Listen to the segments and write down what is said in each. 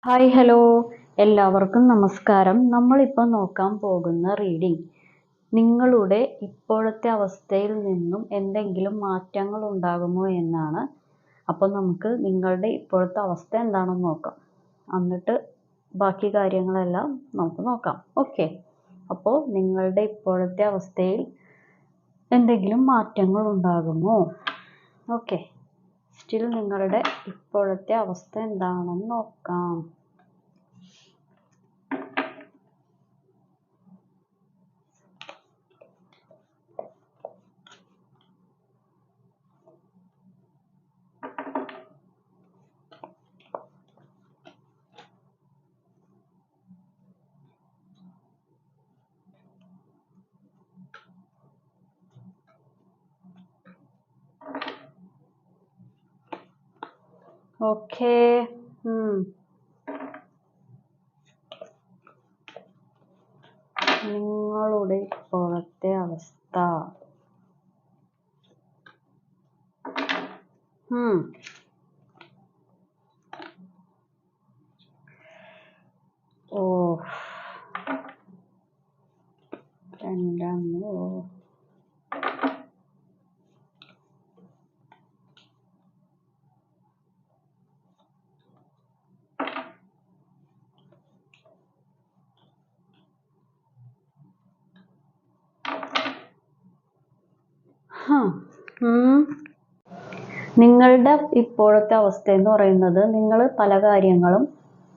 Hi hello എല്ലാവർക്കും നമസ്കാരം. നമ്മളിപ്പോൾ നോക്കാൻ പോകുന്ന റീഡിംഗ് നിങ്ങളുടെ ഇപ്പോഴത്തെ അവസ്ഥയിൽ നിന്നും എന്തെങ്കിലും മാറ്റങ്ങൾ ഉണ്ടാകുമോ എന്നാണ്. അപ്പോൾ നമുക്ക് നിങ്ങളുടെ ഇപ്പോഴത്തെ അവസ്ഥ എന്താണെന്ന് നോക്കാം. എന്നിട്ട് ബാക്കി കാര്യങ്ങളെല്ലാം നമുക്ക് നോക്കാം. ഓക്കെ, അപ്പോൾ നിങ്ങളുടെ ഇപ്പോഴത്തെ അവസ്ഥയിൽ എന്തെങ്കിലും മാറ്റങ്ങൾ ഉണ്ടാകുമോ? ഓക്കെ, സ്റ്റിൽ നിങ്ങളുടെ ഇപ്പോഴത്തെ അവസ്ഥ എന്താണെന്ന് നോക്കാം. ഓക്കെ, നിങ്ങളുടെ ഇപ്പോഴത്തെ അവസ്ഥ. ഓ, രണ്ടാമോ നിങ്ങളുടെ ഇപ്പോഴത്തെ അവസ്ഥ എന്ന് പറയുന്നത് നിങ്ങൾ പല കാര്യങ്ങളും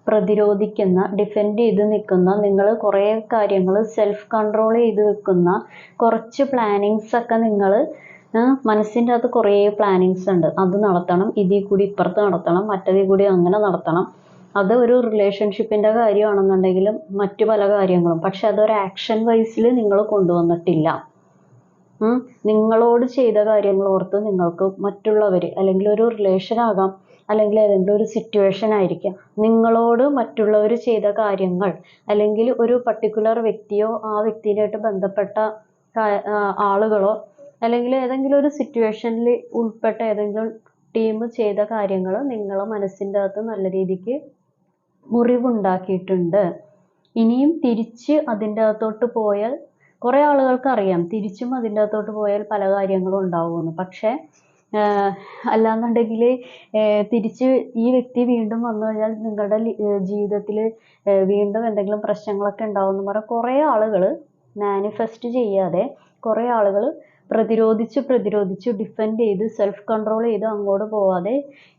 പ്രതിരോധിക്കുന്ന, ഡിഫെൻഡ് ചെയ്ത് നിൽക്കുന്ന, നിങ്ങൾ കുറേ കാര്യങ്ങൾ സെൽഫ് കൺട്രോൾ ചെയ്ത് വെക്കുന്ന കുറച്ച് പ്ലാനിങ്സ് ഒക്കെ നിങ്ങൾ മനസ്സിൻ്റെ അകത്ത് കുറേ പ്ലാനിങ്സ് ഉണ്ട്. അത് നടത്തണം, ഇതിൽ കൂടി ഇപ്പുറത്ത് നടത്തണം, മറ്റതിൽ കൂടി അങ്ങനെ നടത്തണം. അത് ഒരു റിലേഷൻഷിപ്പിൻ്റെ കാര്യമാണെന്നുണ്ടെങ്കിലും മറ്റു പല കാര്യങ്ങളും. പക്ഷെ അതൊരു ആക്ഷൻ വൈസിൽ നിങ്ങൾ കൊണ്ടുവന്നിട്ടില്ല. നിങ്ങളോട് ചെയ്ത കാര്യങ്ങൾ ഓർത്ത് നിങ്ങൾക്ക് മറ്റുള്ളവർ, അല്ലെങ്കിൽ ഒരു റിലേഷൻ ആകാം, അല്ലെങ്കിൽ ഏതെങ്കിലും ഒരു സിറ്റുവേഷൻ ആയിരിക്കാം, നിങ്ങളോട് മറ്റുള്ളവർ ചെയ്ത കാര്യങ്ങൾ, അല്ലെങ്കിൽ ഒരു പർട്ടിക്കുലർ വ്യക്തിയോ ആ വ്യക്തിയുമായിട്ട് ബന്ധപ്പെട്ട ആളുകളോ, അല്ലെങ്കിൽ ഏതെങ്കിലും ഒരു സിറ്റുവേഷനിൽ ഉൾപ്പെട്ട ഏതെങ്കിലും ടീം ചെയ്ത കാര്യങ്ങൾ നിങ്ങളെ മനസ്സിൻ്റെ അകത്ത് നല്ല രീതിക്ക് മുറിവുണ്ടാക്കിയിട്ടുണ്ട്. ഇനിയും തിരിച്ച് അതിൻ്റെ അകത്തോട്ട് പോയാൽ കുറേ ആളുകൾക്ക് അറിയാം തിരിച്ചും അതിൻ്റെ അകത്തോട്ട് പോയാൽ പല കാര്യങ്ങളും ഉണ്ടാവുമെന്ന്. പക്ഷേ അല്ലാന്നുണ്ടെങ്കിൽ തിരിച്ച് ഈ വ്യക്തി വീണ്ടും വന്നു കഴിഞ്ഞാൽ നിങ്ങളുടെ ജീവിതത്തിൽ വീണ്ടും എന്തെങ്കിലും പ്രശ്നങ്ങളൊക്കെ ഉണ്ടാവുമെന്ന് പറഞ്ഞാൽ കുറേ ആളുകൾ മാനിഫെസ്റ്റ് ചെയ്യാതെ, കുറേ ആളുകൾ പ്രതിരോധിച്ച് ഡിഫെൻഡ് ചെയ്ത് സെൽഫ് കൺട്രോൾ ചെയ്ത് അങ്ങോട്ട് പോവാതെ,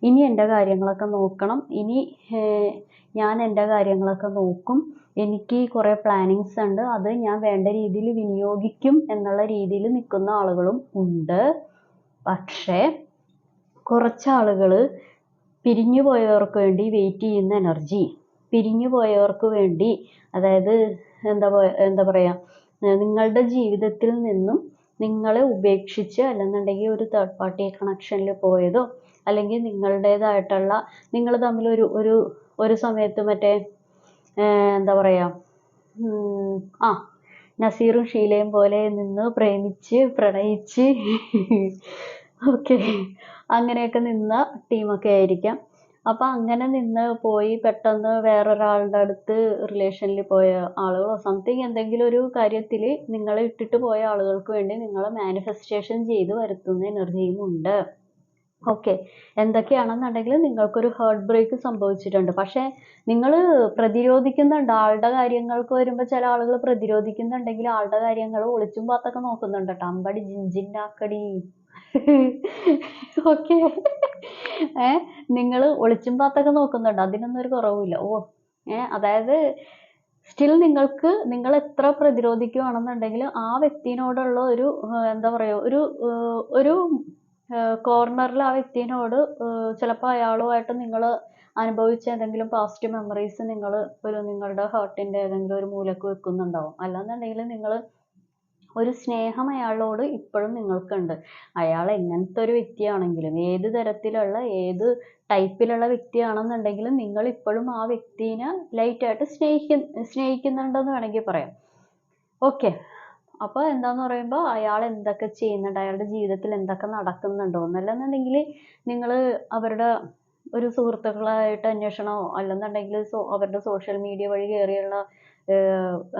ഇനി എൻ്റെ കാര്യങ്ങളൊക്കെ നോക്കണം, ഇനി ഞാൻ എൻ്റെ കാര്യങ്ങളൊക്കെ നോക്കും, എനിക്ക് കുറേ പ്ലാനിങ്സ് ഉണ്ട്, അത് ഞാൻ വേണ്ട രീതിയിൽ വിനിയോഗിക്കും എന്നുള്ള രീതിയിൽ നിൽക്കുന്ന ആളുകളും ഉണ്ട്. പക്ഷേ കുറച്ച് ആളുകൾ പിരിഞ്ഞു പോയവർക്ക് വേണ്ടി വെയിറ്റ് ചെയ്യുന്ന എനർജി, പിരിഞ്ഞു പോയവർക്ക് വേണ്ടി, അതായത് എന്താ പറയുക, നിങ്ങളുടെ ജീവിതത്തിൽ നിന്നും നിങ്ങളെ ഉപേക്ഷിച്ച്, അല്ലെന്നുണ്ടെങ്കിൽ ഒരു തേർഡ് പാർട്ടി കണക്ഷനിൽ പോയതോ, അല്ലെങ്കിൽ നിങ്ങളുടേതായിട്ടുള്ള, നിങ്ങൾ തമ്മിൽ ഒരു സമയത്ത് മറ്റേ എന്താ പറയുക, നസീറും ഷീലയും പോലെ നിന്ന് പ്രേമിച്ച് പ്രണയിച്ച് ഓക്കെ, അങ്ങനെയൊക്കെ നിന്ന ടീമൊക്കെ ആയിരിക്കാം. അപ്പം അങ്ങനെ നിന്ന് പോയി പെട്ടെന്ന് വേറൊരാളുടെ അടുത്ത് റിലേഷനിൽ പോയ ആളുകളോ സംതിങ് എന്തെങ്കിലും ഒരു കാര്യത്തിൽ നിങ്ങളെ ഇട്ടിട്ട് പോയ ആളുകൾക്ക് വേണ്ടി നിങ്ങൾ മാനിഫെസ്റ്റേഷൻ ചെയ്ത് വരുത്തുന്ന എനർജിയും ഉണ്ട്. ഓക്കെ, എന്തൊക്കെയാണെന്നുണ്ടെങ്കിൽ നിങ്ങൾക്കൊരു ഹാർട്ട് ബ്രേക്ക് സംഭവിച്ചിട്ടുണ്ട്. പക്ഷേ നിങ്ങൾ പ്രതിരോധിക്കുന്നുണ്ട്. ആളുടെ കാര്യങ്ങൾക്ക് വരുമ്പോൾ ചില ആളുകൾ പ്രതിരോധിക്കുന്നുണ്ടെങ്കിൽ ആളുടെ കാര്യങ്ങൾ ഒളിച്ചും പാത്തൊക്കെ നോക്കുന്നുണ്ട് കേട്ടോ. അമ്പടി ജിഞ്ചിണ്ടാക്കടി ഓക്കെ, നിങ്ങൾ ഒളിച്ചും പാത്തൊക്കെ നോക്കുന്നുണ്ട്, അതിനൊന്നും ഒരു കുറവുമില്ല. അതായത് സ്റ്റിൽ നിങ്ങൾ എത്ര പ്രതിരോധിക്കുകയാണെന്നുണ്ടെങ്കിൽ ആ വ്യക്തിനോടുള്ള ഒരു എന്താ പറയുക, ഒരു കോർണറിൽ ആ വ്യക്തിനോട് ചിലപ്പോൾ അയാളുമായിട്ട് നിങ്ങൾ അനുഭവിച്ച ഏതെങ്കിലും പാസ്റ്റ് മെമ്മറീസ് നിങ്ങൾ നിങ്ങളുടെ ഹാർട്ടിൻ്റെ ഏതെങ്കിലും ഒരു മൂലക്ക് വെക്കുന്നുണ്ടാവും. അല്ലാന്നുണ്ടെങ്കിൽ നിങ്ങൾ ഒരു സ്നേഹം അയാളോട് ഇപ്പോഴും നിങ്ങൾക്കുണ്ട്. അയാൾ എങ്ങനത്തെ ഒരു വ്യക്തിയാണെങ്കിലും, ഏത് തരത്തിലുള്ള ഏത് ടൈപ്പിലുള്ള വ്യക്തിയാണെന്നുണ്ടെങ്കിലും നിങ്ങൾ ഇപ്പോഴും ആ വ്യക്തിനെ ലൈറ്റായിട്ട് സ്നേഹിക്കുന്നുണ്ടെന്ന് വേണമെങ്കിൽ പറയാം. ഓക്കെ, അപ്പോൾ എന്താന്ന് പറയുമ്പോൾ അയാൾ എന്തൊക്കെ ചെയ്യുന്നുണ്ട്, അയാളുടെ ജീവിതത്തിൽ എന്തൊക്കെ നടക്കുന്നുണ്ടോ എന്നല്ലെന്നുണ്ടെങ്കിൽ നിങ്ങൾ അവരുടെ ഒരു സുഹൃത്തുക്കളായിട്ട് അന്വേഷണമോ അല്ലെന്നുണ്ടെങ്കിൽ അവരുടെ സോഷ്യൽ മീഡിയ വഴി കയറിയുള്ള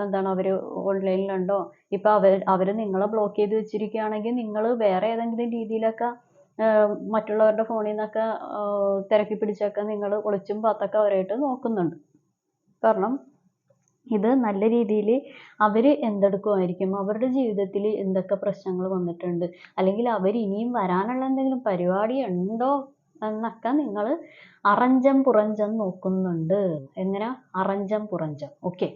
എന്താണ് അവർ ഓൺലൈനിലുണ്ടോ, ഇപ്പം അവർ നിങ്ങളെ ബ്ലോക്ക് ചെയ്ത് വെച്ചിരിക്കുകയാണെങ്കിൽ നിങ്ങൾ വേറെ ഏതെങ്കിലും രീതിയിലൊക്കെ മറ്റുള്ളവരുടെ ഫോണിൽ നിന്നൊക്കെ തിരക്കി പിടിച്ചൊക്കെ നിങ്ങൾ ഒളിച്ചും പാത്തൊക്കെ അവരായിട്ട് നോക്കുന്നുണ്ട്. കാരണം ഇത് നല്ല രീതിയിൽ അവർ എന്തെടുക്കുമായിരിക്കും, അവരുടെ ജീവിതത്തിൽ എന്തൊക്കെ പ്രശ്നങ്ങൾ വന്നിട്ടുണ്ട്, അല്ലെങ്കിൽ അവർ ഇനിയും വരാനുള്ള എന്തെങ്കിലും പരിപാടി ഉണ്ടോ എന്നൊക്കെ നിങ്ങൾ അറഞ്ചം പുറഞ്ചം നോക്കുന്നുണ്ട്. എങ്ങനെ? അറഞ്ചം പുറഞ്ചം. ഓക്കെ.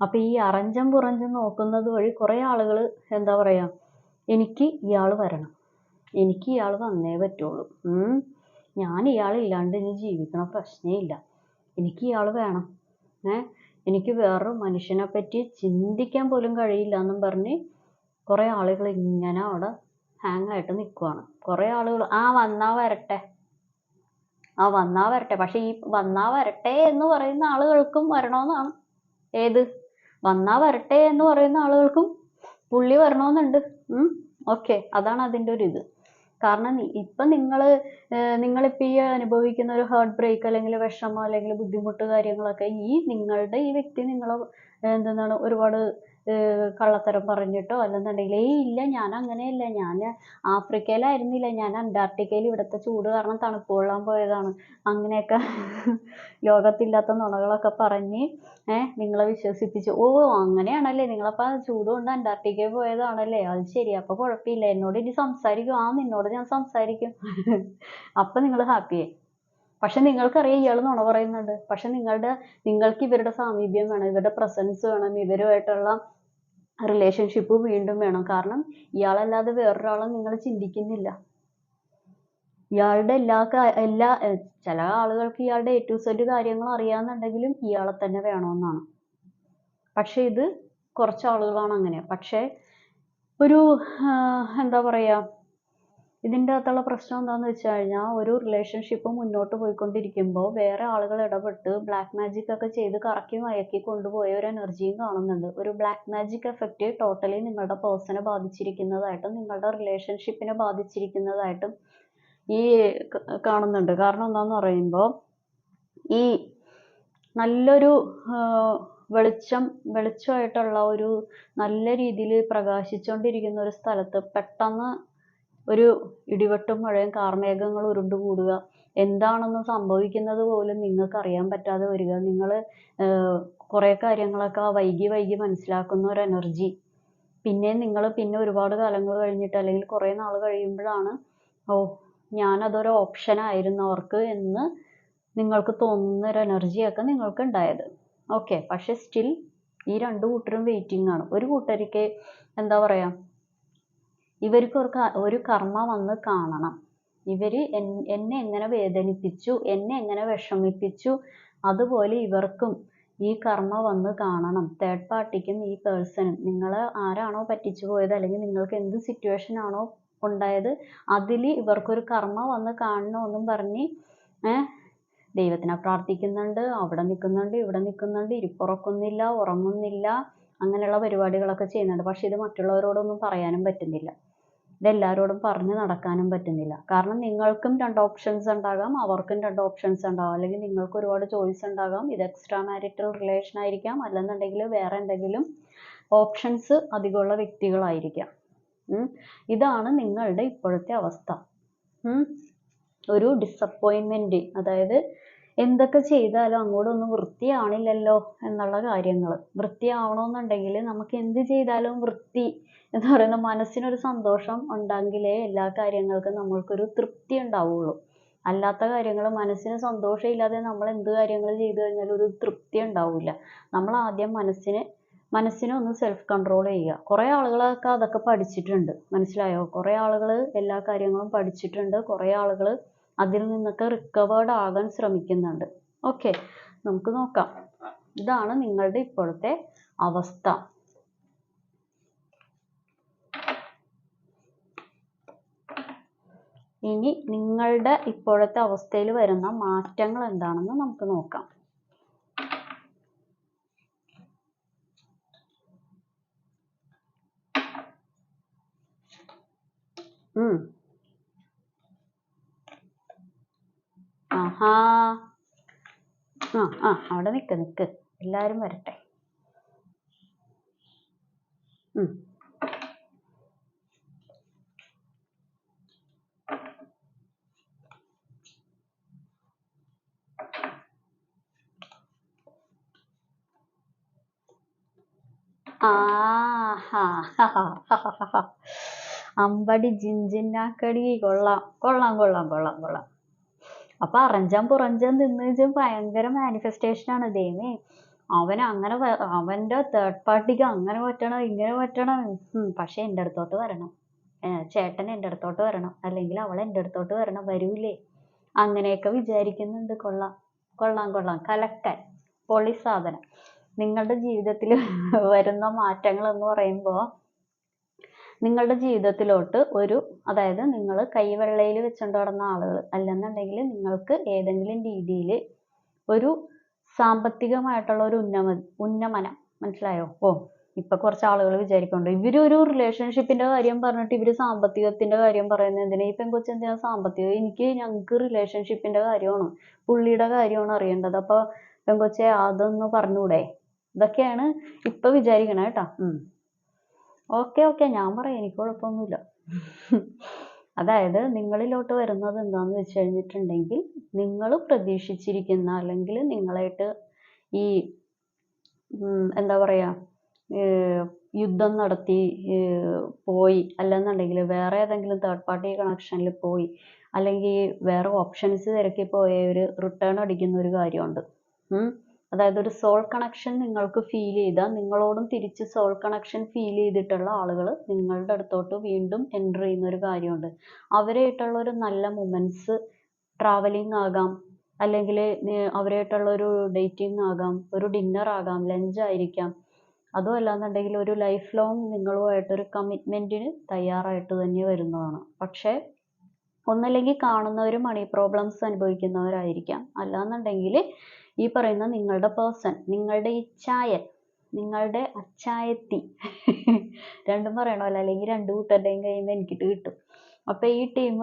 അപ്പൊ ഈ അറഞ്ചം പുറഞ്ചം നോക്കുന്നത് വഴി കുറെ ആളുകൾ എന്താ പറയാ, എനിക്ക് ഇയാൾ വരണം, എനിക്ക് ഇയാൾ വന്നേ പറ്റുള്ളൂ, ഞാൻ ഇയാളില്ലാണ്ട് ഇനി ജീവിക്കണ പ്രശ്നേ ഇല്ല, എനിക്ക് ഇയാൾ വേണം, എനിക്ക് വേറൊരു മനുഷ്യനെ പറ്റി ചിന്തിക്കാൻ പോലും കഴിയില്ല എന്നും പറഞ്ഞ് കുറെ ആളുകൾ ഇങ്ങനെ അവിടെ ഹാങ് ആയിട്ട് നിൽക്കുവാണ്. കുറെ ആളുകൾ വന്നാ വരട്ടെ, വന്നാ വരട്ടെ. പക്ഷെ ഈ വന്നാ വരട്ടെ എന്ന് പറയുന്ന ആളുകൾക്കും വരണമെന്നാണ്. ഏത്? വന്നാ വരട്ടെ എന്ന് പറയുന്ന ആളുകൾക്കും പുള്ളി വരണമെന്നുണ്ട്. ഓക്കെ, അതാണ് അതിൻ്റെ ഒരു ഇത്. കാരണം ഇപ്പം നിങ്ങളിപ്പോൾ ഈ അനുഭവിക്കുന്ന ഒരു ഹാർട്ട് ബ്രേക്ക് അല്ലെങ്കിൽ വിഷമം അല്ലെങ്കിൽ ബുദ്ധിമുട്ട് കാര്യങ്ങളൊക്കെ നിങ്ങളുടെ ഈ വ്യക്തി നിങ്ങളെ എന്താണ് ഒരുപാട് കള്ളത്തരം പറഞ്ഞിട്ടോ അല്ലെന്നുണ്ടെങ്കിൽ ഇല്ല ഞാൻ അങ്ങനെയല്ല, ഞാൻ ആഫ്രിക്കയിലായിരുന്നില്ല, ഞാൻ അന്റാർട്ടിക്കയിൽ ഇവിടുത്തെ ചൂട് കാരണം തണുപ്പ് കൊള്ളാൻ പോയതാണ്, അങ്ങനെയൊക്കെ ലോകത്തില്ലാത്ത നുണകളൊക്കെ പറഞ്ഞ് നിങ്ങളെ വിശ്വസിപ്പിച്ചു. അങ്ങനെയാണല്ലേ, നിങ്ങളപ്പോൾ ചൂട് കൊണ്ട് അന്റാർട്ടിക്കയിൽ പോയതാണല്ലേ, അത് ശരി, അപ്പോൾ കുഴപ്പമില്ല, എന്നോട് ഇനി സംസാരിക്കും, നിന്നോട് ഞാൻ സംസാരിക്കും. അപ്പം നിങ്ങൾ ഹാപ്പിയായി. പക്ഷെ നിങ്ങൾക്കറിയാം ഇയാൾ നുണ പറയുന്നുണ്ട്. പക്ഷെ നിങ്ങൾക്ക് ഇവരുടെ സാമീപ്യം വേണം, ഇവരുടെ പ്രസൻസ് വേണം, ഇവരുമായിട്ടുള്ള റിലേഷൻഷിപ്പ് വീണ്ടും വേണം. കാരണം ഇയാളല്ലാതെ വേറൊരാളെ നിങ്ങൾ ചിന്തിക്കുന്നില്ല. ഇയാളുടെ ചില ആളുകൾക്ക് ഇയാളുടെ A to Z കാര്യങ്ങൾ അറിയാന്നുണ്ടെങ്കിലും ഇയാളെ തന്നെ വേണമെന്നാണ്. പക്ഷെ ഇത് കുറച്ച് ആളുകളാണ് അങ്ങനെ. പക്ഷെ ഒരു എന്താ പറയാ, ഇതിൻ്റെ അകത്തുള്ള പ്രശ്നം എന്താണെന്ന് വെച്ച് കഴിഞ്ഞാൽ, ഒരു റിലേഷൻഷിപ്പ് മുന്നോട്ട് പോയിക്കൊണ്ടിരിക്കുമ്പോൾ വേറെ ആളുകൾ ഇടപെട്ട് ബ്ലാക്ക് മാജിക് ഒക്കെ ചെയ്ത് കറക്കി മയക്കി കൊണ്ടുപോയ ഒരു എനർജിയും കാണുന്നുണ്ട്. ഒരു ബ്ലാക്ക് മാജിക് എഫക്റ്റ് ടോട്ടലി നിങ്ങളുടെ പേഴ്സണെ ബാധിച്ചിരിക്കുന്നതായിട്ടും നിങ്ങളുടെ റിലേഷൻഷിപ്പിനെ ബാധിച്ചിരിക്കുന്നതായിട്ടും കാണുന്നുണ്ട്. കാരണം എന്താണെന്ന് പറയുമ്പോൾ, ഈ നല്ലൊരു വെളിച്ചമായിട്ടുള്ള ഒരു നല്ല രീതിയിൽ പ്രകാശിച്ചുകൊണ്ടിരിക്കുന്ന ഒരു സ്ഥലത്ത് പെട്ടെന്ന് ഒരു ഇടിവെട്ടും മഴയും കാർമേഘങ്ങൾ ഉരുണ്ടുകൂടുക, എന്താണെന്ന് സംഭവിക്കുന്നത് പോലും നിങ്ങൾക്ക് അറിയാൻ പറ്റാതെ വരിക, നിങ്ങൾ കുറേ കാര്യങ്ങളൊക്കെ വൈകി മനസ്സിലാക്കുന്ന ഒരു എനർജി, പിന്നെ ഒരുപാട് കാലങ്ങൾ കഴിഞ്ഞിട്ട് അല്ലെങ്കിൽ കുറേ നാൾ കഴിയുമ്പോഴാണ് ഞാനതൊരു ഓപ്ഷനായിരുന്നു അവർക്ക് എന്ന് നിങ്ങൾക്ക് തോന്നുന്ന ഒരു എനർജിയൊക്കെ നിങ്ങൾക്ക് ഉണ്ടായത്. ഓക്കെ. പക്ഷെ സ്റ്റിൽ ഈ രണ്ടു കൂട്ടരും വെയിറ്റിംഗ് ആണ്. ഒരു കൂട്ടർക്ക് എന്താ പറയാ, ഇവർക്ക് ഒരു കർമ്മ വന്ന് കാണണം, ഇവര് എന്നെ എങ്ങനെ വേദനിപ്പിച്ചു, എന്നെ എങ്ങനെ വിഷമിപ്പിച്ചു, അതുപോലെ ഇവർക്കും ഈ കർമ്മ വന്ന് കാണണം. തേർഡ് പാർട്ടിക്കും ഈ പേഴ്സണും നിങ്ങളെ ആരാണോ പറ്റിച്ചു പോയത് അല്ലെങ്കിൽ നിങ്ങൾക്ക് എന്ത് സിറ്റുവേഷൻ ആണോ ഉണ്ടായത് അതിൽ ഇവർക്കൊരു കർമ്മ വന്ന് കാണണമെന്നും പറഞ്ഞ് ദൈവത്തിനെ പ്രാർത്ഥിക്കുന്നുണ്ട്, അവിടെ നിൽക്കുന്നുണ്ട്, ഇവിടെ നിൽക്കുന്നുണ്ട്, ഇരിപ്പുറക്കുന്നില്ല, ഉറങ്ങുന്നില്ല, അങ്ങനെയുള്ള പരിപാടികളൊക്കെ ചെയ്യുന്നുണ്ട്. പക്ഷെ ഇത് മറ്റുള്ളവരോടൊന്നും പറയാനും പറ്റുന്നില്ല, ഇതെല്ലാവരോടും പറഞ്ഞു നടക്കാനും പറ്റുന്നില്ല. കാരണം നിങ്ങൾക്കും 2 ഓപ്ഷൻസ് ഉണ്ടാകാം, അവർക്കും 2 ഓപ്ഷൻസ് ഉണ്ടാകാം, അല്ലെങ്കിൽ നിങ്ങൾക്ക് ഒരുപാട് ചോയ്സ് ഉണ്ടാകാം. ഇത് എക്സ്ട്രാ മാരിറ്റൽ റിലേഷൻ ആയിരിക്കാം, അല്ലെന്നുണ്ടെങ്കിൽ വേറെ എന്തെങ്കിലും ഓപ്ഷൻസ് അധികമുള്ള വ്യക്തികളായിരിക്കാം. ഇതാണ് നിങ്ങളുടെ ഇപ്പോഴത്തെ അവസ്ഥ. ഒരു ഡിസപ്പോയിൻമെന്റ്, അതായത് എന്തൊക്കെ ചെയ്താലും അങ്ങോട്ടൊന്നും വൃത്തിയാണില്ലല്ലോ എന്നുള്ള കാര്യങ്ങൾ. വൃത്തിയാവണമെന്നുണ്ടെങ്കിൽ നമുക്ക് എന്ത് ചെയ്താലും വൃത്തി എന്ന് പറയുന്ന മനസ്സിനൊരു സന്തോഷം ഉണ്ടെങ്കിലേ എല്ലാ കാര്യങ്ങൾക്കും നമ്മൾക്കൊരു തൃപ്തി ഉണ്ടാവുള്ളൂ. അല്ലാത്ത കാര്യങ്ങൾ മനസ്സിന് സന്തോഷമില്ലാതെ നമ്മൾ എന്ത് കാര്യങ്ങൾ ചെയ്തു കഴിഞ്ഞാലും ഒരു തൃപ്തി ഉണ്ടാവില്ല. നമ്മൾ ആദ്യം മനസ്സിനെ ഒന്ന് സെൽഫ് കൺട്രോൾ ചെയ്യുക. കുറേ ആളുകളൊക്കെ അതൊക്കെ പഠിച്ചിട്ടുണ്ട്, മനസ്സിലായോ? കുറേ ആളുകൾ എല്ലാ കാര്യങ്ങളും പഠിച്ചിട്ടുണ്ട്, കുറേ ആളുകൾ അതിൽ നിന്നൊക്കെ റിക്കവേർഡ് ആകാൻ ശ്രമിക്കുന്നുണ്ട്. ഓക്കെ, നമുക്ക് നോക്കാം. ഇതാണ് നിങ്ങളുടെ ഇപ്പോഴത്തെ അവസ്ഥ. ഇനി നിങ്ങളുടെ ഇപ്പോഴത്തെ അവസ്ഥയിൽ വരുന്ന മാറ്റങ്ങൾ എന്താണെന്ന് നമുക്ക് നോക്കാം. അവിടെ നിക്ക് എല്ലാരും വരട്ടെ. അമ്പടി ജിഞ്ചിന്നാക്കടി. കൊള്ളാം കൊള്ളാം കൊള്ളാം കൊള്ളാം കൊള്ളാം. അപ്പൊ അറഞ്ചാൻ പുറഞ്ചാൻ നിന്ന് ഭയങ്കര മാനിഫെസ്റ്റേഷൻ ആണ്. ദൈവമേ, അങ്ങനെ അവന്റെ തേർഡ് പാർട്ടിക്ക് അങ്ങനെ പറ്റണം ഇങ്ങനെ പറ്റണം. പക്ഷെ എൻ്റെ അടുത്തോട്ട് വരണം, ചേട്ടൻ എൻ്റെ അടുത്തോട്ട് വരണം, അല്ലെങ്കിൽ അവൾ എൻ്റെ അടുത്തോട്ട് വരണം. വരൂലേ? അങ്ങനെയൊക്കെ വിചാരിക്കുന്നുണ്ട്. കൊള്ളാം കൊള്ളാം കൊള്ളാം. കലക്കൻ, പൊളി സാധനം. നിങ്ങളുടെ ജീവിതത്തിൽ വരുന്ന മാറ്റങ്ങൾ എന്ന് പറയുമ്പോൾ, നിങ്ങളുടെ ജീവിതത്തിലോട്ട് അതായത് നിങ്ങൾ കൈവെള്ളയിൽ വെച്ചുകൊണ്ട് നടന്ന ആളുകൾ അല്ലെന്നുണ്ടെങ്കിൽ നിങ്ങൾക്ക് ഏതെങ്കിലും രീതിയിൽ ഒരു സാമ്പത്തികമായിട്ടുള്ള ഒരു ഉന്നമനം, മനസ്സിലായോ? ഇപ്പൊ കുറച്ച് ആളുകൾ വിചാരിക്കുന്നുണ്ട്, ഇവരൊരു റിലേഷൻഷിപ്പിന്റെ കാര്യം പറഞ്ഞിട്ട് ഇവര് സാമ്പത്തികത്തിന്റെ കാര്യം പറയുന്നത് എന്തിനാ? ഈ പെൺകൊച്ച് എന്തിനാ സാമ്പത്തികം? ഞങ്ങൾക്ക് റിലേഷൻഷിപ്പിന്റെ കാര്യമാണ്, പുള്ളിയുടെ കാര്യമാണ് അറിയേണ്ടത്. അപ്പൊ പെൺകൊച്ചെ അതൊന്ന് പറഞ്ഞൂടെ? ഇതൊക്കെയാണ് ഇപ്പൊ വിചാരിക്കണേ കേട്ടാ. ഓക്കെ ഞാൻ പറയാം, എനിക്ക് കുഴപ്പമൊന്നുമില്ല. അതായത് നിങ്ങളിലോട്ട് വരുന്നത് എന്താന്ന് വെച്ച് കഴിഞ്ഞിട്ടുണ്ടെങ്കിൽ, നിങ്ങൾ പ്രതീക്ഷിച്ചിരിക്കുന്ന അല്ലെങ്കിൽ നിങ്ങളായിട്ട് ഈ എന്താ പറയാ, യുദ്ധം നടത്തി പോയി, അല്ലെന്നുണ്ടെങ്കിൽ വേറെ ഏതെങ്കിലും തേർഡ് പാർട്ടി കണക്ഷനിൽ പോയി, അല്ലെങ്കിൽ വേറെ ഓപ്ഷൻസ് തിരക്കി പോയ ഒരു റിട്ടേൺ അടിക്കുന്ന ഒരു കാര്യമുണ്ട്. അതായത് ഒരു സോൾ കണക്ഷൻ നിങ്ങൾക്ക് ഫീൽ ചെയ്താൽ, നിങ്ങളോടും തിരിച്ച് സോൾ കണക്ഷൻ ഫീൽ ചെയ്തിട്ടുള്ള ആളുകൾ നിങ്ങളുടെ അടുത്തോട്ട് വീണ്ടും എൻ്റർ ചെയ്യുന്ന ഒരു കാര്യമുണ്ട്. അവരായിട്ടുള്ള ഒരു നല്ല മൊമെന്റ്സ്, ട്രാവലിംഗ് ആകാം, അല്ലെങ്കിൽ അവരായിട്ടുള്ള ഒരു ഡേറ്റിംഗ് ആകാം, ഒരു ഡിന്നർ ആകാം, ലഞ്ച് ആയിരിക്കാം. അതും അല്ലാന്നുണ്ടെങ്കിൽ ഒരു ലൈഫ് ലോങ് നിങ്ങളുമായിട്ടൊരു കമ്മിറ്റ്മെന്റിന് തയ്യാറായിട്ട് തന്നെ വരുന്നതാണ്. പക്ഷേ ഒന്നല്ലെങ്കിൽ കാണുന്നവർ മണി പ്രോബ്ലംസ് അനുഭവിക്കുന്നവരായിരിക്കാം, അല്ലാന്നുണ്ടെങ്കിൽ ഈ പറയുന്ന നിങ്ങളുടെ പേഴ്സൺ, നിങ്ങളുടെ ഇച്ഛായൻ, നിങ്ങളുടെ അച്ചായത്തി, രണ്ടും പറയണമല്ലോ, അല്ലെങ്കിൽ രണ്ടു കൂട്ടരുടെയും കയ്യിൽ നിന്ന് എനിക്കിട്ട് കിട്ടും. അപ്പൊ ഈ ടീം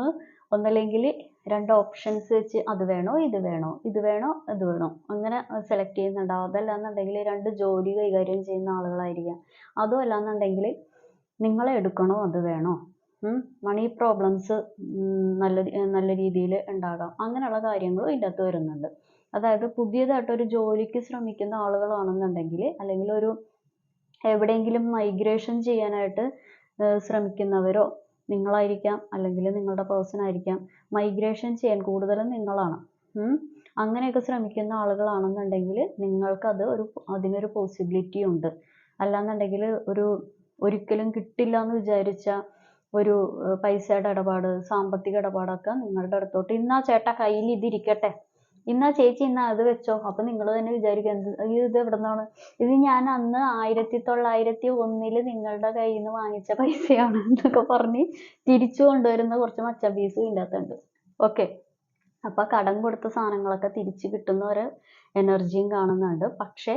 ഒന്നല്ലെങ്കിൽ രണ്ട് ഓപ്ഷൻസ് വെച്ച് അത് വേണോ ഇത് വേണോ ഇത് വേണോ ഇത് വേണോ അങ്ങനെ സെലക്ട് ചെയ്യുന്നുണ്ടാവും. അതല്ലാന്നുണ്ടെങ്കിൽ രണ്ട് ജോലി കൈകാര്യം ചെയ്യുന്ന ആളുകളായിരിക്കാം. അതും അല്ലാന്നുണ്ടെങ്കിൽ നിങ്ങളെ എടുക്കണോ അത് വേണോ, മണി പ്രോബ്ലംസ് നല്ല രീതിയിൽ ഉണ്ടാകാം. അങ്ങനെയുള്ള കാര്യങ്ങളും ഇതിൻ്റെ അകത്ത് വരുന്നുണ്ട്. അതായത് പുതിയതായിട്ടൊരു ജോലിക്ക് ശ്രമിക്കുന്ന ആളുകളാണെന്നുണ്ടെങ്കിൽ, അല്ലെങ്കിൽ എവിടെയെങ്കിലും മൈഗ്രേഷൻ ചെയ്യാനായിട്ട് ശ്രമിക്കുന്നവരോ നിങ്ങളായിരിക്കാം, അല്ലെങ്കിൽ നിങ്ങളുടെ പേഴ്സൺ ആയിരിക്കാം. മൈഗ്രേഷൻ ചെയ്യാൻ കൂടുതലും നിങ്ങളാണ്. അങ്ങനെയൊക്കെ ശ്രമിക്കുന്ന ആളുകളാണെന്നുണ്ടെങ്കിൽ നിങ്ങൾക്കത് അതിനൊരു പോസിബിലിറ്റി ഉണ്ട്. അല്ലാന്നുണ്ടെങ്കിൽ ഒരിക്കലും കിട്ടില്ല എന്ന് വിചാരിച്ച ഒരു പൈസയുടെ ഇടപാട്, സാമ്പത്തിക ഇടപാടൊക്കെ നിങ്ങളുടെ അടുത്തോട്ട്, ഇന്നാ ചേട്ടാ കയ്യിൽ ഇതിരിക്കട്ടെ, ഇന്നാ ചേച്ചി ഇന്നാ അത് വെച്ചോ. അപ്പൊ നിങ്ങൾ തന്നെ വിചാരിക്കും, ഇത് എവിടെ നിന്നാണ്? ഇത് ഞാൻ അന്ന് 1901 നിങ്ങളുടെ കയ്യിൽ നിന്ന് വാങ്ങിച്ച പൈസയാണ് എന്നൊക്കെ പറഞ്ഞ് തിരിച്ചു കൊണ്ടുവരുന്ന കുറച്ച് മച്ച പീസും ഇതിൻ്റെ അകത്തുണ്ട്. ഓക്കെ, അപ്പൊ കടം കൊടുത്ത സാധനങ്ങളൊക്കെ തിരിച്ചു കിട്ടുന്ന ഒരു എനർജിയും കാണുന്നുണ്ട്. പക്ഷെ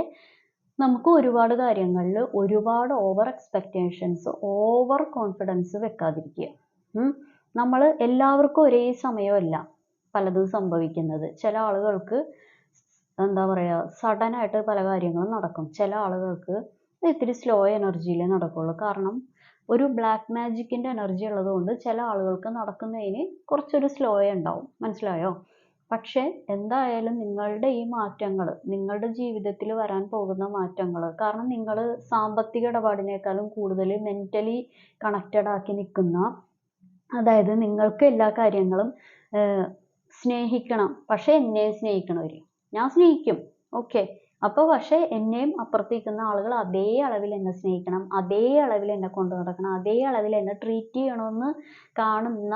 നമുക്ക് ഒരുപാട് കാര്യങ്ങളിൽ ഒരുപാട് ഓവർ എക്സ്പെക്റ്റേഷൻസ്, ഓവർ കോൺഫിഡൻസ് വെക്കാതിരിക്കുക. നമ്മൾ എല്ലാവർക്കും ഒരേ സമയമല്ല പലതും സംഭവിക്കുന്നത്. ചില ആളുകൾക്ക് എന്താ പറയുക, സഡൻ ആയിട്ട് പല കാര്യങ്ങളും നടക്കും. ചില ആളുകൾക്ക് ഇത്തിരി സ്ലോ എനർജിയിലേ നടക്കുള്ളൂ. കാരണം ഒരു ബ്ലാക്ക് മാജിക്കിന്റെ എനർജി ഉള്ളതുകൊണ്ട് ചില ആളുകൾക്ക് നടക്കുന്നതിന് കുറച്ചൊരു സ്ലോ ഉണ്ടാവും. മനസ്സിലായോ? പക്ഷെ എന്തായാലും നിങ്ങളുടെ ഈ മാറ്റങ്ങൾ, നിങ്ങളുടെ ജീവിതത്തിൽ വരാൻ പോകുന്ന മാറ്റങ്ങൾ, കാരണം നിങ്ങൾ സാമ്പത്തിക ഇടപാടിനേക്കാളും കൂടുതൽ മെന്റലി കണക്റ്റഡ് ആക്കി നിൽക്കുന്ന, അതായത് നിങ്ങൾക്ക് എല്ലാ കാര്യങ്ങളും സ്നേഹിക്കണം, പക്ഷെ എന്നെയും സ്നേഹിക്കണവര്, ഞാൻ സ്നേഹിക്കും, ഓക്കെ. അപ്പോൾ പക്ഷെ എന്നെയും അപ്പുറത്തേക്കുന്ന ആളുകൾ അതേ അളവിൽ എന്നെ സ്നേഹിക്കണം, അതേ അളവിൽ എന്നെ കൊണ്ടു നടക്കണം, അതേ അളവിൽ എന്നെ ട്രീറ്റ് ചെയ്യണമെന്ന് കാണുന്ന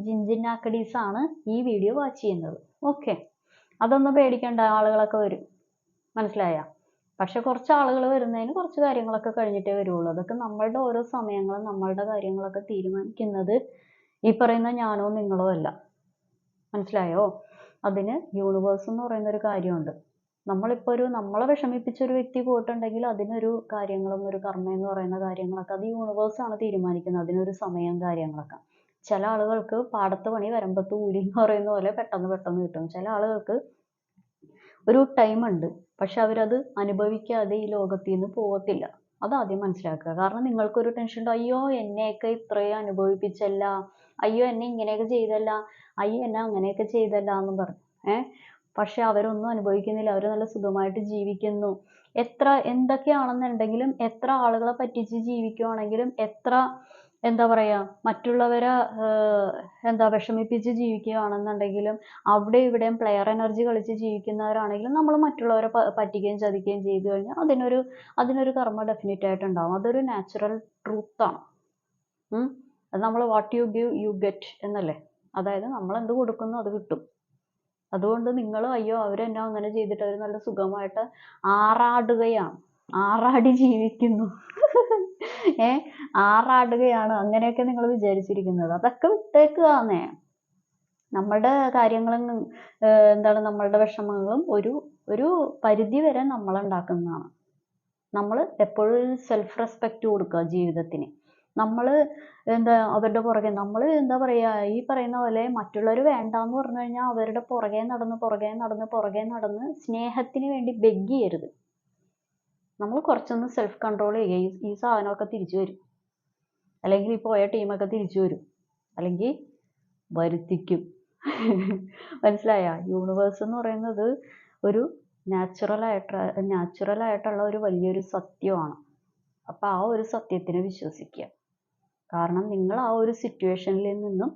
ജിഞ്ചിനാക്കടീസാണ് ഈ വീഡിയോ വാച്ച് ചെയ്യുന്നത്. ഓക്കെ, അതൊന്നും പേടിക്കേണ്ട, ആളുകളൊക്കെ വരും. മനസ്സിലായ? പക്ഷെ കുറച്ച് ആളുകൾ വരുന്നതിന് കുറച്ച് കാര്യങ്ങളൊക്കെ കഴിഞ്ഞിട്ടേ വരുള്ളൂ. അതൊക്കെ നമ്മളുടെ ഓരോ സമയങ്ങളും നമ്മളുടെ കാര്യങ്ങളൊക്കെ തീരുമാനിക്കുന്നത് ഈ പറയുന്ന ഞാനോ നിങ്ങളോ അല്ല. മനസ്സിലായോ? അതിന് യൂണിവേഴ്സ് എന്ന് പറയുന്ന ഒരു കാര്യമുണ്ട്. നമ്മളിപ്പോൾ നമ്മളെ വിഷമിപ്പിച്ച ഒരു വ്യക്തി പോയിട്ടുണ്ടെങ്കിൽ അതിനൊരു കാര്യങ്ങളും ഒരു കർമ്മ എന്ന് പറയുന്ന കാര്യങ്ങളൊക്കെ അത് യൂണിവേഴ്സാണ് തീരുമാനിക്കുന്നത്. അതിനൊരു സമയം കാര്യങ്ങളൊക്കെ. ചില ആളുകൾക്ക് പാടത്ത് പണി വരമ്പത്ത് കൂലി എന്ന് പറയുന്ന പോലെ പെട്ടെന്ന് കിട്ടും. ചില ആളുകൾക്ക് ഒരു ടൈം ഉണ്ട്. പക്ഷെ അവരത് അനുഭവിക്കാതെ ഈ ലോകത്തിൽ നിന്ന് പോകത്തില്ല. അതാദ്യം മനസ്സിലാക്കുക. കാരണം നിങ്ങൾക്കൊരു ടെൻഷൻ ഉണ്ട്. അയ്യോ എന്നെയൊക്കെ ഇത്രയും അനുഭവിപ്പിച്ചല്ല, അയ്യോ എന്നെ ഇങ്ങനെയൊക്കെ ചെയ്തല്ല, അയ്യോ എന്നെ അങ്ങനെയൊക്കെ ചെയ്തല്ല എന്നും പറഞ്ഞു. പക്ഷെ അവരൊന്നും അനുഭവിക്കുന്നില്ല. അവർ നല്ല സുഖമായിട്ട് ജീവിക്കുന്നു. എത്ര എന്തൊക്കെയാണെന്നുണ്ടെങ്കിലും, എത്ര ആളുകളെ പറ്റിച്ച് ജീവിക്കുവാണെങ്കിലും, എത്ര എന്താ പറയാ മറ്റുള്ളവരെ വിഷമിപ്പിച്ച് ജീവിക്കുകയാണെന്നുണ്ടെങ്കിലും, അവിടെ ഇവിടെയും പ്ലെയർ എനർജി കളിച്ച് ജീവിക്കുന്നവരാണെങ്കിലും നമ്മൾ മറ്റുള്ളവരെ പറ്റിക്കുകയും ചതിക്കുകയും ചെയ്തു കഴിഞ്ഞാൽ അതിനൊരു കർമ്മ ഡെഫിനറ്റ് ആയിട്ട് ഉണ്ടാവും. അതൊരു നാച്ചുറൽ ട്രൂത്താണ്. അത് നമ്മൾ what you give you get എന്നല്ലേ. അതായത് നമ്മൾ എന്ത് കൊടുക്കുന്നു അത് കിട്ടും. അതുകൊണ്ട് നിങ്ങൾ അയ്യോ അവരെന്നെ അങ്ങനെ ചെയ്തിട്ട് അവർ നല്ല സുഖമായിട്ട് ആറാടുകയാണ്, ആറാടി ജീവിക്കുന്നു, ആറാടുകയാണ്, അങ്ങനെയൊക്കെ നിങ്ങൾ വിചാരിച്ചിരിക്കുന്നത്. അതൊക്കെ വിട്ടേക്കുകയാന്നേ. നമ്മളുടെ കാര്യങ്ങളും നമ്മളുടെ വിഷമങ്ങളും ഒരു പരിധി വരെ നമ്മൾ ഉണ്ടാക്കുന്നതാണ്. നമ്മൾ എപ്പോഴും സെൽഫ് റെസ്പെക്റ്റ് കൊടുക്കുക ജീവിതത്തിന്. നമ്മൾ അവരുടെ പുറകെ നമ്മൾ ഈ പറയുന്ന പോലെ മറ്റുള്ളവർ വേണ്ടാന്ന് പറഞ്ഞു കഴിഞ്ഞാൽ അവരുടെ പുറകെ നടന്ന് സ്നേഹത്തിന് വേണ്ടി ബെഗ് ചെയ്യരുത്. നമ്മൾ കുറച്ചൊന്ന് സെൽഫ് കൺട്രോൾ ചെയ്യുക. ഈ സാധനമൊക്കെ തിരിച്ചു വരും, അല്ലെങ്കിൽ ഈ പോയ ടീമൊക്കെ തിരിച്ചു വരും, അല്ലെങ്കിൽ വരുത്തിക്കും. മനസ്സിലായ? യൂണിവേഴ്സ് എന്ന് പറയുന്നത് ഒരു നാച്ചുറൽ ആയിട്ടുള്ള ഒരു വലിയൊരു സത്യമാണ്. അപ്പൊ ആ ഒരു സത്യത്തിനെ വിശ്വസിക്കുക. കാരണം നിങ്ങൾ ആ ഒരു സിറ്റുവേഷനിൽ നിന്നും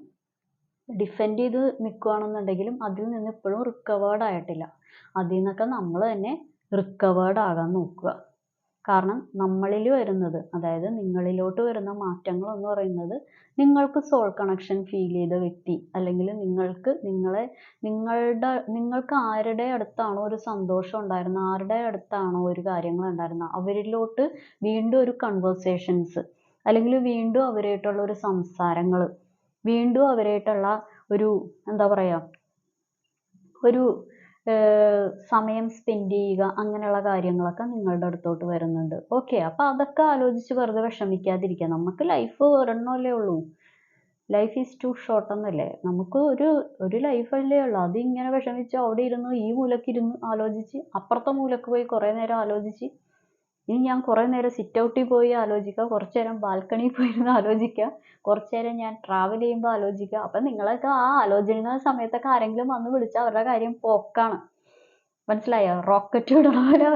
ഡിഫെൻഡ് ചെയ്ത് നിൽക്കുകയാണെന്നുണ്ടെങ്കിലും അതിൽ നിന്ന് ഇപ്പോഴും റിക്കവേർഡ് ആയിട്ടില്ല. അതിൽ നിന്നൊക്കെ നമ്മൾ തന്നെ റിക്കവേർഡ് ആകാൻ നോക്കുക. കാരണം നമ്മളിൽ വരുന്നത്, അതായത് നിങ്ങളിലോട്ട് വരുന്ന മാറ്റങ്ങൾ എന്ന് പറയുന്നത്, നിങ്ങൾക്ക് സോൾ കണക്ഷൻ ഫീൽ ചെയ്ത വ്യക്തി, അല്ലെങ്കിൽ നിങ്ങൾക്ക് ആരുടെ അടുത്താണോ ഒരു സന്തോഷം ഉണ്ടായിരുന്നത്, ആരുടെ അടുത്താണോ ഒരു കാര്യങ്ങൾ ഉണ്ടായിരുന്നത്, അവരിലോട്ട് വീണ്ടും ഒരു കൺവേഴ്സേഷൻസ്, അല്ലെങ്കിൽ വീണ്ടും അവരായിട്ടുള്ള ഒരു സംസാരങ്ങൾ, വീണ്ടും അവരായിട്ടുള്ള ഒരു ഒരു സമയം സ്പെൻഡ് ചെയ്യുക, അങ്ങനെയുള്ള കാര്യങ്ങളൊക്കെ നിങ്ങളുടെ അടുത്തോട്ട് വരുന്നുണ്ട്. ഓക്കെ, അപ്പൊ അതൊക്കെ ആലോചിച്ച് വെറുതെ വിഷമിക്കാതിരിക്കുക. നമുക്ക് ലൈഫ് ഒരെണ്ണമല്ലേ ഉള്ളൂ. ലൈഫ് ഈസ് ടു ഷോർട്ട് എന്നല്ലേ. നമുക്ക് ഒരു ലൈഫല്ലേ ഉള്ളൂ. അതിങ്ങനെ വിഷമിച്ച് അവിടെ ഇരുന്ന് ഈ മൂലക്കിരുന്ന് ആലോചിച്ച്, അപ്പുറത്തെ മൂലക്ക് പോയി കുറേ നേരം ആലോചിച്ച്, ഇനി ഞാൻ കുറേ നേരം സിറ്റ് ഔട്ടിൽ പോയി ആലോചിക്കുക, കുറച്ചു നേരം ബാൽക്കണിയിൽ പോയി ഇരുന്ന് ആലോചിക്കുക, കുറച്ചു നേരം ഞാൻ ട്രാവൽ ചെയ്യുമ്പോൾ ആലോചിക്കുക. അപ്പൊ നിങ്ങളൊക്കെ ആ ആലോചന സമയത്തൊക്കെ ആരെങ്കിലും വന്ന് വിളിച്ചാൽ അവരുടെ കാര്യം പോക്കാണ്. മനസ്സിലായോ? റോക്കറ്റ് വിടണ പോലെ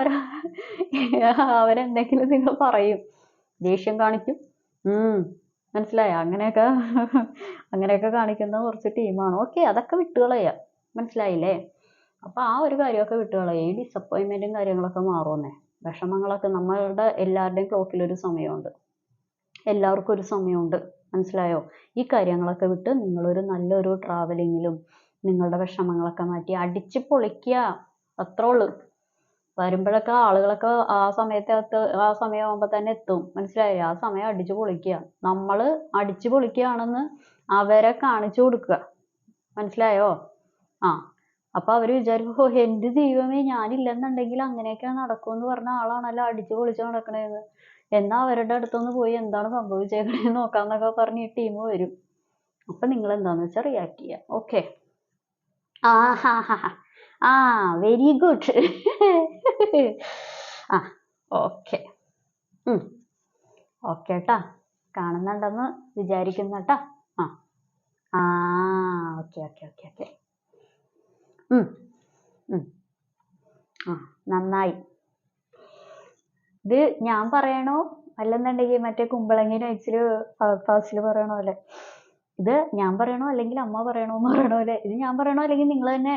അവരെന്തെങ്കിലും നിങ്ങൾ പറയും, ദേഷ്യം കാണിക്കും. മനസ്സിലായോ? അങ്ങനെയൊക്കെ കാണിക്കുന്ന കുറച്ച് ടീമാണ്. ഓക്കെ, അതൊക്കെ വിട്ടുകളയുക. മനസ്സിലായില്ലേ? അപ്പൊ ആ ഒരു കാര്യമൊക്കെ വിട്ടുകളയുക. ഈ ഡിസപ്പോയിൻമെന്റും കാര്യങ്ങളൊക്കെ മാറുമെന്നേ. വിഷമങ്ങളൊക്കെ നമ്മളുടെ എല്ലാവരുടെയും ക്ലോക്കിലൊരു സമയമുണ്ട്. എല്ലാവർക്കും ഒരു സമയമുണ്ട്. മനസ്സിലായോ? ഈ കാര്യങ്ങളൊക്കെ വിട്ട് നിങ്ങളൊരു നല്ലൊരു ട്രാവലിങ്ങിലും നിങ്ങളുടെ വിഷമങ്ങളൊക്കെ മാറ്റി അടിച്ച് പൊളിക്കുക. അത്രേ ഉള്ളൂ. വരുമ്പോഴൊക്കെ ആളുകളൊക്കെ ആ സമയമാകുമ്പോൾ തന്നെ എത്തും. മനസ്സിലായോ? ആ സമയം അടിച്ചു പൊളിക്കുക. നമ്മൾ അടിച്ചു പൊളിക്കുകയാണെന്ന് അവരെ കാണിച്ചു കൊടുക്കുക. മനസ്സിലായോ? അപ്പൊ അവര് വിചാരിക്കും, എന്റെ ദൈവമേ, ഞാനില്ലെന്നുണ്ടെങ്കിൽ അങ്ങനെയൊക്കെ നടക്കുമെന്ന് പറഞ്ഞ ആളാണല്ലോ അടിച്ചു പൊളിച്ച് നടക്കണേന്ന്. എന്നാ അവരുടെ അടുത്തൊന്ന് പോയി എന്താണ് സംഭവിച്ചേക്കണേന്ന് നോക്കാന്നൊക്കെ പറഞ്ഞ് ഈ ടീം വരും. അപ്പൊ നിങ്ങൾ എന്താന്ന് വെച്ചാൽ റിയാക്ട് ചെയ്യുക. Okay, very good. Okay, okay ട്ടാ. കാണുന്നുണ്ടെന്ന് വിചാരിക്കുന്നു ട്ടാ. Okay okay okay okay. നന്നായി. ഇത് ഞാൻ പറയണോ അല്ലെന്നുണ്ടെങ്കിൽ മറ്റേ കുമ്പളങ്ങി നൈറ്റ്സിൽ ഫാസ്റ്റിൽ പറയണോ അല്ലേ? ഇത് ഞാൻ പറയണോ അല്ലെങ്കിൽ അമ്മ പറയണോ എന്ന് പറയണോ അല്ലേ? ഇത് ഞാൻ പറയണോ അല്ലെങ്കിൽ നിങ്ങൾ തന്നെ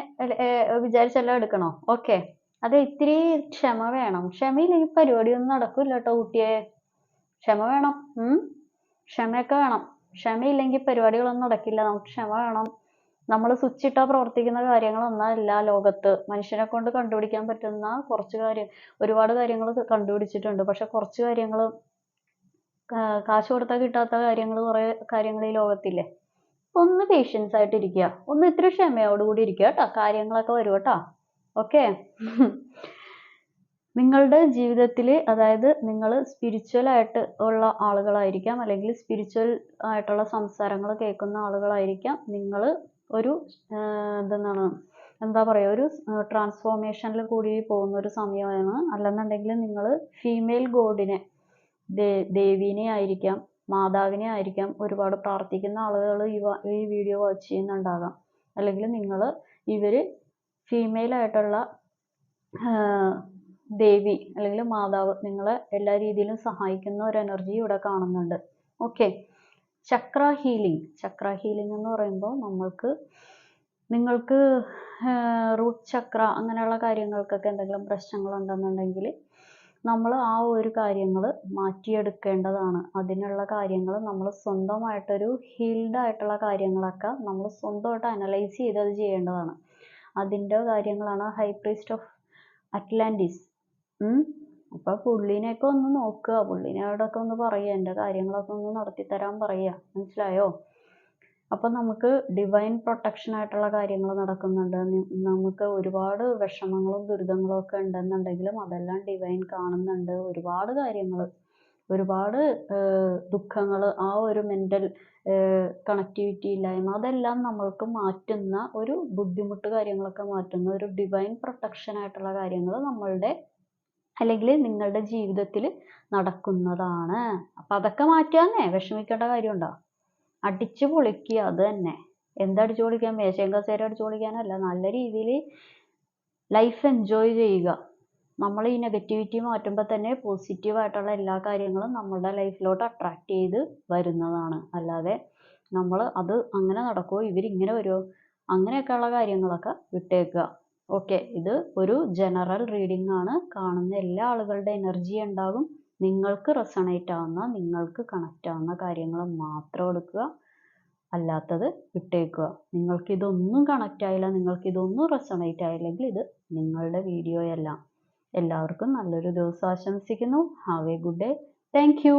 വിചാരിച്ചെല്ലാം എടുക്കണോ? ഓക്കെ, അത് ഇത്തിരി ക്ഷമ വേണം. ക്ഷമയില്ലെങ്കിൽ പരിപാടിയൊന്നും നടക്കില്ല കേട്ടോ കുട്ടിയെ. ക്ഷമ വേണം. ക്ഷമയൊക്കെ വേണം. ക്ഷമയില്ലെങ്കിൽ പരിപാടികളൊന്നും നടക്കില്ല. നമുക്ക് ക്ഷമ വേണം. നമ്മൾ സ്വിച്ച് ഇട്ടാൽ പ്രവർത്തിക്കുന്ന കാര്യങ്ങളൊന്നല്ല ലോകത്ത്. മനുഷ്യനെ കൊണ്ട് കണ്ടുപിടിക്കാൻ പറ്റുന്ന ഒരുപാട് കാര്യങ്ങൾ കണ്ടുപിടിച്ചിട്ടുണ്ട്. പക്ഷെ കുറച്ച് കാര്യങ്ങൾ, കാശ് കൊടുത്താൽ കിട്ടാത്ത കുറേ കാര്യങ്ങൾ ഈ ലോകത്തില്ലേ. ഒന്ന് പേഷ്യൻസ് ആയിട്ടിരിക്കുക, ഒന്ന് ഇത്തിരി ക്ഷമയോടുകൂടി ഇരിക്കുക കേട്ടോ. കാര്യങ്ങളൊക്കെ വരും കേട്ടോ. ഓക്കെ. നിങ്ങളുടെ ജീവിതത്തിൽ, അതായത് നിങ്ങൾ സ്പിരിച്വൽ ആയിട്ട് ഉള്ള ആളുകളായിരിക്കാം, അല്ലെങ്കിൽ സ്പിരിച്വൽ ആയിട്ടുള്ള സംസാരങ്ങൾ കേൾക്കുന്ന ആളുകളായിരിക്കാം. നിങ്ങൾ ഒരു എന്താ പറയുക, ഒരു ട്രാൻസ്ഫോർമേഷനിൽ കൂടി പോകുന്ന ഒരു സമയമാണ്. അല്ലെന്നുണ്ടെങ്കിൽ നിങ്ങൾ ഫീമെയിൽ ഗോഡിനെ, ദേവീനെ ആയിരിക്കാം, മാതാവിനെ ആയിരിക്കാം ഒരുപാട് പ്രാർത്ഥിക്കുന്ന ആളുകൾ ഈ വീഡിയോ വാച്ച് ചെയ്യുന്നുണ്ടാകാം. അല്ലെങ്കിൽ നിങ്ങൾ ഇവർ ഫീമെയിൽ ആയിട്ടുള്ള ദേവി അല്ലെങ്കിൽ മാതാവ് നിങ്ങളെ എല്ലാ രീതിയിലും സഹായിക്കുന്ന ഒരു എനർജി ഇവിടെ കാണുന്നുണ്ട്. ഓക്കെ. ചക്ര ഹീലിംഗ് എന്ന് പറയുമ്പോൾ നിങ്ങൾക്ക് റൂട്ട് ചക്ര അങ്ങനെയുള്ള കാര്യങ്ങൾക്കൊക്കെ എന്തെങ്കിലും പ്രശ്നങ്ങളുണ്ടെന്നുണ്ടെങ്കിൽ നമ്മൾ ആ ഒരു കാര്യങ്ങൾ മാറ്റിയെടുക്കേണ്ടതാണ്. അതിനുള്ള കാര്യങ്ങൾ നമ്മൾ സ്വന്തമായിട്ടൊരു ഹീൽഡ് ആയിട്ടുള്ള കാര്യങ്ങളൊക്കെ നമ്മൾ സ്വന്തമായിട്ട് അനലൈസ് ചെയ്ത് അത് ചെയ്യേണ്ടതാണ്. അതിൻ്റെ കാര്യങ്ങളാണ് ഹൈ പ്രീസ്റ്റ് ഓഫ് അറ്റ്ലാന്റിസ്. അപ്പോൾ പുള്ളിനെയൊക്കെ ഒന്ന് നോക്കുക, പുള്ളിനോടൊക്കെ ഒന്ന് പറയുക, എൻ്റെ കാര്യങ്ങളൊക്കെ ഒന്ന് നടത്തിത്തരാൻ പറയുക. മനസ്സിലായോ? അപ്പം നമുക്ക് ഡിവൈൻ പ്രൊട്ടക്ഷൻ ആയിട്ടുള്ള കാര്യങ്ങൾ നടക്കുന്നുണ്ട്. നമുക്ക് ഒരുപാട് വിഷമങ്ങളും ദുരിതങ്ങളും ഒക്കെ ഉണ്ടെന്നുണ്ടെങ്കിലും അതെല്ലാം ഡിവൈൻ കാണുന്നുണ്ട്. ഒരുപാട് കാര്യങ്ങൾ, ഒരുപാട് ദുഃഖങ്ങൾ, ആ ഒരു മെൻ്റൽ കണക്ടിവിറ്റി ഇല്ലായ്മ, അതെല്ലാം നമ്മൾക്ക് മാറ്റുന്ന ഒരു ബുദ്ധിമുട്ട് കാര്യങ്ങളൊക്കെ മാറ്റുന്ന ഒരു ഡിവൈൻ പ്രൊട്ടക്ഷൻ ആയിട്ടുള്ള കാര്യങ്ങൾ നമ്മളുടെ അല്ലെങ്കിൽ നിങ്ങളുടെ ജീവിതത്തിൽ നടക്കുന്നതാണ്. അപ്പം അതൊക്കെ മാറ്റാന്നേ, വിഷമിക്കേണ്ട കാര്യമുണ്ടോ? അടിച്ചു പൊളിക്കുക, അത് തന്നെ. എന്തടിച്ചു പൊളിക്കാൻ? മേശയും കസേര അടിച്ചു പൊളിക്കാനല്ല, നല്ല രീതിയിൽ ലൈഫ് എൻജോയ് ചെയ്യുക. നമ്മൾ ഈ നെഗറ്റിവിറ്റി മാറ്റുമ്പോൾ തന്നെ പോസിറ്റീവായിട്ടുള്ള എല്ലാ കാര്യങ്ങളും നമ്മളുടെ ലൈഫിലോട്ട് അട്രാക്റ്റ് ചെയ്ത് വരുന്നതാണ്. അല്ലാതെ നമ്മൾ അത് അങ്ങനെ നടക്കുമോ, ഇവരിങ്ങനെ വരുമോ, അങ്ങനെയൊക്കെയുള്ള കാര്യങ്ങളൊക്കെ വിട്ടേക്കുക. ഓക്കെ. ഇത് ഒരു ജനറൽ റീഡിംഗ് ആണ്. കാണുന്ന എല്ലാ ആളുകളുടെ എനർജി ഉണ്ടാകും. നിങ്ങൾക്ക് റെസണേറ്റ് ആവുന്ന, നിങ്ങൾക്ക് കണക്റ്റ് ആവുന്ന കാര്യങ്ങൾ മാത്രം എടുക്കുക, അല്ലാത്തത് വിട്ടേക്കുക. നിങ്ങൾക്കിതൊന്നും കണക്റ്റ് ആയില്ല, നിങ്ങൾക്കിതൊന്നും റെസണേറ്റ് ആയില്ലെങ്കിൽ ഇത് നിങ്ങളുടെ വീഡിയോയല്ല. എല്ലാവർക്കും നല്ലൊരു ദിവസം ആശംസിക്കുന്നു. Have A good day. Thank you.